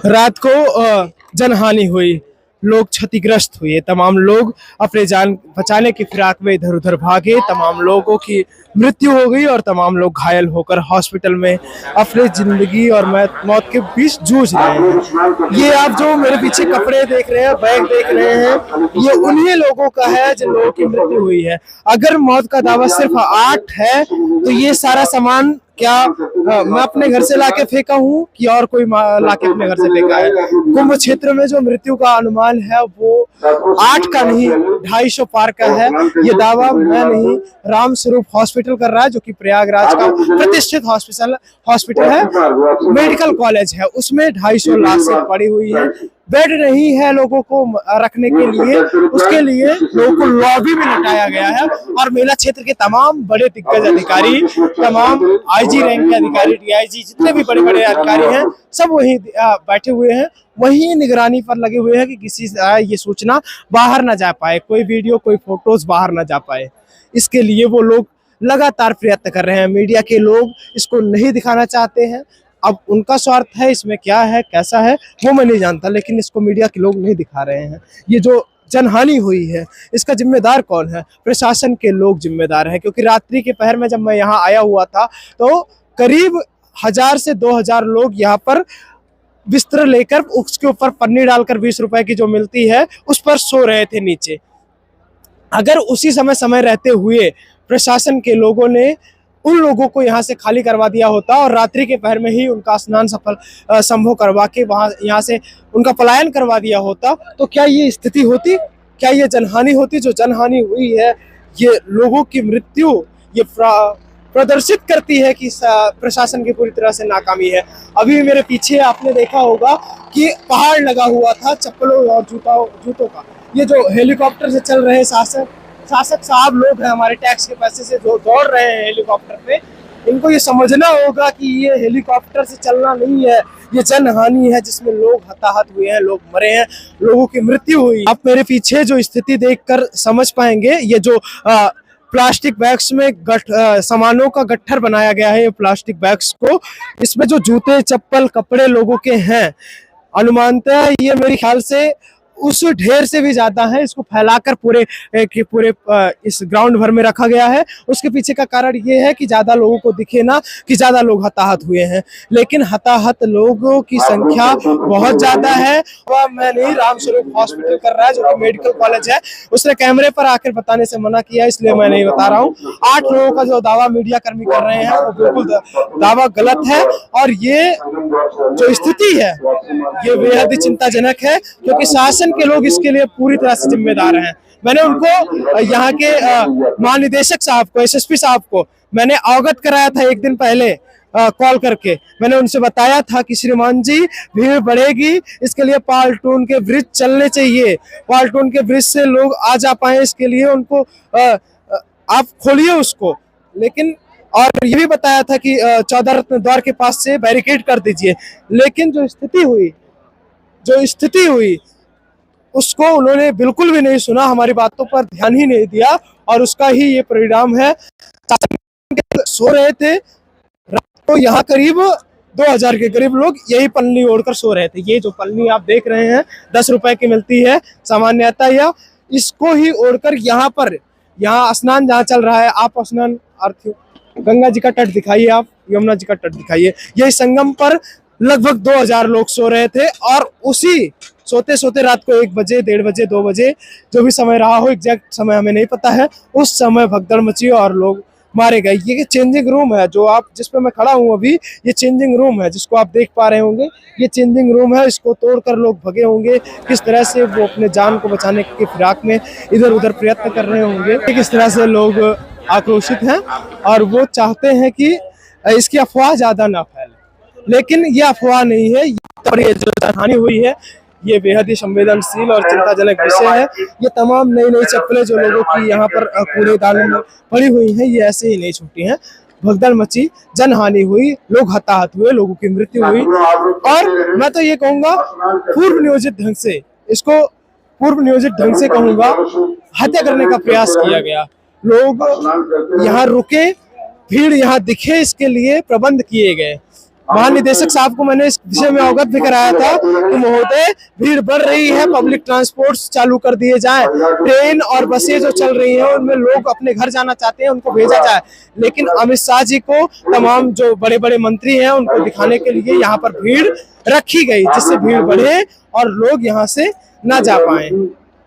रात को जनहानि हुई, लोग क्षतिग्रस्त हुए, तमाम लोग अपने जान बचाने की फिराक में इधर उधर भागे, तमाम लोगों की मृत्यु हो गई और तमाम लोग घायल होकर हॉस्पिटल में अपनी जिंदगी और मौत के बीच जूझ रहे हैं। ये आप जो मेरे पीछे कपड़े देख रहे हैं, बैग देख रहे हैं, ये उन्हीं लोगों का है जिन लोगों की मृत्यु हुई है। अगर मौत का दावा सिर्फ 8 है तो ये सारा सामान क्या मैं अपने घर से लाके फेंका हूँ कि और कोई लाके अपने घर से फेंका है? कुंभ क्षेत्र में जो मृत्यु का अनुमान है वो 8 का नहीं, 250 पार का है। ये दावा मैं नहीं, राम स्वरूप हॉस्पिटल कर रहा है, जो कि प्रयागराज का प्रतिष्ठित हॉस्पिटल है, मेडिकल कॉलेज है। उसमें 250 लाशें पड़ी हुई है, बेड नहीं है लोगों को रखने के लिए, उसके लिए लोगों को लॉबी में लटाया गया है। और मेला क्षेत्र के तमाम बड़े दिग्गज अधिकारी, तमाम आईजी रैंक के अधिकारी, डीआईजी, जितने भी बड़े बड़े अधिकारी हैं, सब वहीं बैठे हुए हैं, वहीं निगरानी पर लगे हुए हैं कि किसी ये सूचना बाहर ना जा पाए, कोई वीडियो कोई फोटोज बाहर ना जा पाए। इसके लिए वो लोग लगातार प्रयत्न कर रहे हैं। मीडिया के लोग इसको नहीं दिखाना चाहते हैं। अब उनका स्वार्थ है, इसमें क्या है कैसा है वो मैं नहीं जानता, लेकिन इसको मीडिया के लोग नहीं दिखा रहे हैं। ये जो जनहानि हुई है इसका जिम्मेदार कौन है? प्रशासन के लोग जिम्मेदार हैं, क्योंकि रात्रि के पहर में जब मैं यहाँ आया हुआ था तो करीब 1000 से 2000 लोग यहाँ पर बिस्तर लेकर उसके ऊपर पन्नी डालकर 20 रुपए की जो मिलती है उस पर सो रहे थे नीचे। अगर उसी समय रहते हुए प्रशासन के लोगों ने उन लोगों को यहाँ से खाली करवा दिया होता और रात्रि के पहर में ही उनका स्नान संभव करवा के यहाँ से उनका पलायन करवा दिया होता, तो क्या ये स्थिति होती? क्या ये जनहानि होती? जो जनहानि हुई है, ये लोगों की मृत्यु ये प्रदर्शित करती है कि प्रशासन की पूरी तरह से नाकामी है। अभी मेरे पीछे आपने देखा होगा कि पहाड़ लगा हुआ था चप्पलों और जूतों का। ये जो हेलीकॉप्टर से चल रहे शासक साहब लोग हैं, हमारे टैक्स के पैसे से जो दौड़ रहे हैं हेलीकॉप्टर पे, इनको ये समझना होगा कि ये हेलीकॉप्टर से चलना नहीं है, ये जनहानि है जिसमें लोग हताहत हुए हैं, लोग मरे हैं, लोगों की मृत्यु हुई। आप मेरे पीछे जो स्थिति देखकर समझ पाएंगे, ये जो प्लास्टिक बैग्स में सामानों का गट्ठर बनाया गया है, ये प्लास्टिक बैग्स को, इसमें जो जूते चप्पल कपड़े लोगों के हैं, अनुमानतः ये मेरे ख्याल से उस ढेर से भी ज्यादा है। इसको फैलाकर पूरे इस ग्राउंड भर में रखा गया है। उसके पीछे का कारण ये है कि ज्यादा लोगों को दिखे ना कि ज्यादा लोग हताहत हुए हैं, लेकिन हताहत लोगों की संख्या बहुत ज्यादा है। वह मैं नहीं, राम स्वरूप हॉस्पिटल कर रहा है, जो कि मेडिकल कॉलेज है, उसने कैमरे पर आकर बताने से मना किया, इसलिए मैं नहीं बता रहा हूँ। 8 लोगों का जो दावा मीडिया कर्मी कर रहे हैं वो बिल्कुल दावा गलत है, और ये जो स्थिति है ये बेहद ही चिंताजनक है, क्योंकि शासन के लोग इसके लिए पूरी तरह से जिम्मेदार हैं। मैंने उनको यहाँ के महानिदेशक साहब को, एसएसपी साहब को मैंने अवगत कराया था एक दिन पहले कॉल करके। मैंने उनसे बताया था कि श्रीमान जी भीड़ बढ़ेगी, इसके लिए पालटून के ब्रिज चलने चाहिए, पालटून के ब्रिज से लोग आ जा पाए, इसके लिए उनको आप खोलिए उसको। लेकिन और ये भी बताया था कि 14 रत्न द्वार के पास से बैरिकेड कर दीजिए। लेकिन जो स्थिति हुई उसको उन्होंने बिल्कुल भी नहीं सुना, हमारी बातों पर ध्यान ही नहीं दिया, और उसका ही ये परिणाम है। सो रहे थे तो यहाँ करीब 2000 के करीब लोग यही पन्नी ओढ़कर सो रहे थे। ये जो पन्नी आप देख रहे हैं 10 रुपए की मिलती है सामान्यतः, या इसको ही ओढ़कर यहाँ स्नान जहाँ चल रहा है, आप स्नान गंगा जी का तट दिखाइए, आप यमुना जी का तट दिखाइए, यही संगम पर लगभग 2000 लोग सो रहे थे। और उसी सोते सोते रात को 1 बजे 1:30 बजे 2 बजे जो भी समय रहा हो, एग्जैक्ट समय हमें नहीं पता है, उस समय भगदड़ मची और लोग मारे गए। ये चेंजिंग रूम है जो आप जिस पे मैं खड़ा हूँ अभी, ये चेंजिंग रूम है जिसको आप देख पा रहे होंगे, ये चेंजिंग रूम है। इसको तोड़कर लोग भगे होंगे, किस तरह से वो अपने जान को बचाने की फिराक में इधर उधर प्रयत्न कर रहे होंगे, किस तरह से लोग आक्रोशित हैं और वो चाहते हैं कि इसकी अफवाह ज्यादा ना फैले। लेकिन ये अफवाह नहीं है, ये जो हानि हुई है ये बेहद ही संवेदनशील और चिंताजनक विषय है। ये तमाम नई चप्पलें जो लोगों की यहाँ पर कूड़ेदान में पड़ी हुई हैं, ये ऐसे ही नहीं छूटी हैं। भगदड़ मची, जनहानि हुई, लोग हताहत हुए, लोगों की मृत्यु हुई, और मैं तो ये कहूँगा पूर्व नियोजित ढंग से कहूँगा हत्या करने का प्रयास किया गया। लोग यहाँ रुके, भीड़ यहाँ दिखे, इसके लिए प्रबंध किए गए। महानिदेशक साहब को मैंने इस विषय में अवगत भी कराया था कि महोदय भीड़ बढ़ रही है, पब्लिक ट्रांसपोर्ट चालू कर दिए जाए, ट्रेन और बसें जो चल रही हैं उनमें लोग अपने घर जाना चाहते हैं उनको भेजा जाए। लेकिन अमित शाह जी को तमाम जो बड़े बड़े मंत्री हैं उनको दिखाने के लिए यहाँ पर भीड़ रखी गई, जिससे भीड़ बढ़े और लोग यहाँ से ना जा पाए।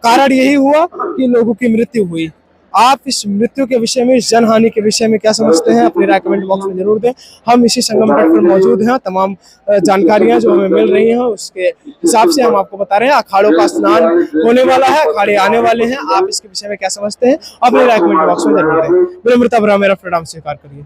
कारण यही हुआ कि लोगों की मृत्यु हुई। आप इस मृत्यु के विषय में, इस जनहानि के विषय में क्या समझते हैं, अपनी राय कमेंट बॉक्स में जरूर दें। हम इसी संगम तट पर मौजूद हैं, तमाम जानकारियां जो हमें मिल रही हैं उसके हिसाब से हम आपको बता रहे हैं। अखाड़ों का स्नान होने वाला है, अखाड़े आने वाले हैं। आप इसके विषय में क्या समझते हैं, अपनी राय कमेंट बॉक्स में जरूर दें। विनम्रता भरा मेरा प्रणाम स्वीकार करिए।